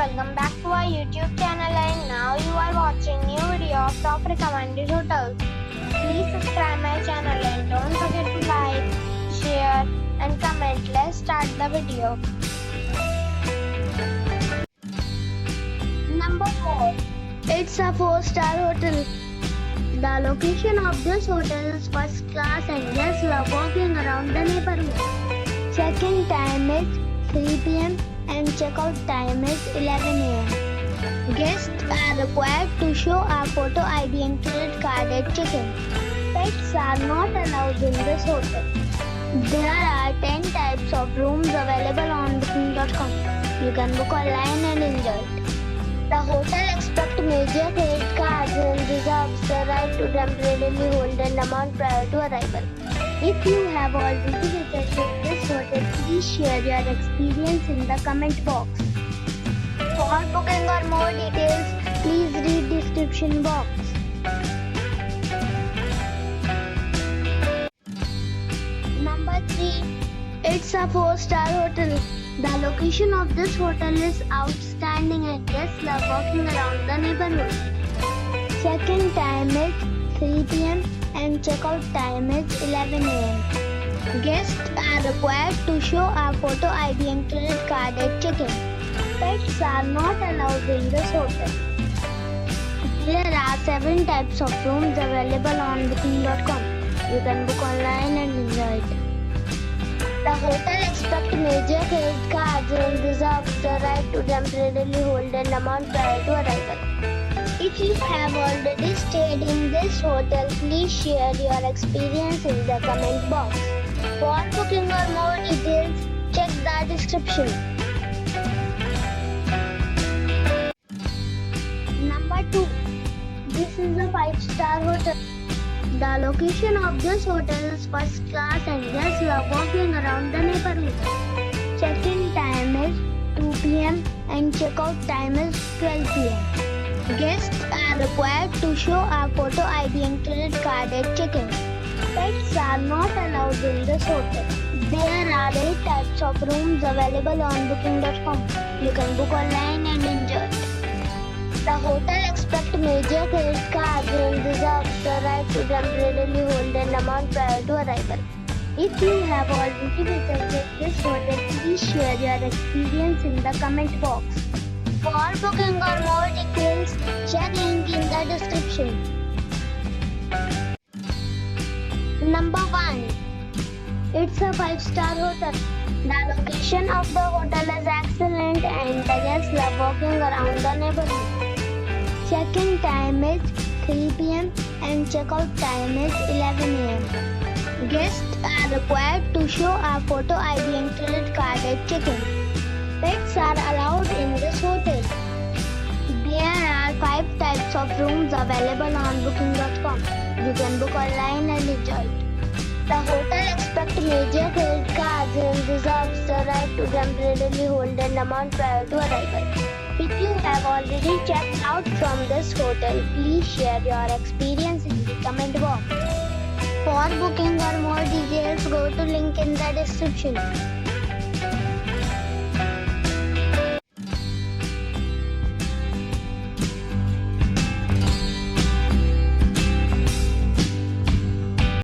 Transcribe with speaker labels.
Speaker 1: welcome back to our YouTube channel, and now you are watching new video of top recommended hotels. Please subscribe my channel and don't forget to like, share and comment. Let's start the video. Number 4. It's a 4-star hotel. The location of this hotel is first class and guests love walking around the neighborhood. Check-in time is 3 p.m. and checkout time is 11 a.m. Guests are required to show a photo ID and credit card at check-in. Pets are not allowed in this hotel. There are 10 types of rooms available on booking.com. You can book online and enjoy it. The hotel expects major credit cards and reserves the right to temporarily hold an amount prior to arrival. If you have already visited this hotel, please share your experience in the comment box. For booking or more details, please read description box. Number 3. It's a 4-star hotel. The location of this hotel is outstanding and guests love walking around the neighborhood. Check-in time is 3 p.m. and checkout time is 11 a.m. Guests are required to show a photo ID and credit card at check-in. Pets are not allowed in this hotel. There are 7 types of rooms available on booking.com. You can book online and enjoy it. The hotel expects major credit cards and reserves the right to temporarily hold an amount prior to arrival. If you have already stayed in this hotel, please share your experience in the comment box. For booking or more details, check the description. Number 2. This is a 5-star hotel. The location of this hotel is first class and guests love walking around the neighborhood. Check-in time is 2 p.m. and checkout time is 12 p.m. Guests are required to show a photo ID and credit card at check-in. Pets are not allowed in this hotel. There are 8 types of rooms available on booking.com. You can book online and enjoy it. The hotel expects major credit cards and reserves the right to temporarily hold an amount prior to arrival. If you have already visited this hotel, please share your experience in the comment box. For booking or more details, check link in the description. Number 1. It's a 5-star hotel. The location of the hotel is excellent and the guests love walking around the neighborhood. Check-in time is 3 p.m. and checkout time is 11 a.m. Guests are required to show a photo ID and credit card at check-in. Pets are allowed in this hotel. There are 5 types of rooms available on booking.com. You can book online and enjoy it. The hotel expects major credit cards and reserves the right to temporarily hold an amount prior to arrival. If you have already checked out from this hotel, please share your experience in the comment box. For booking or more details, go to link in the description.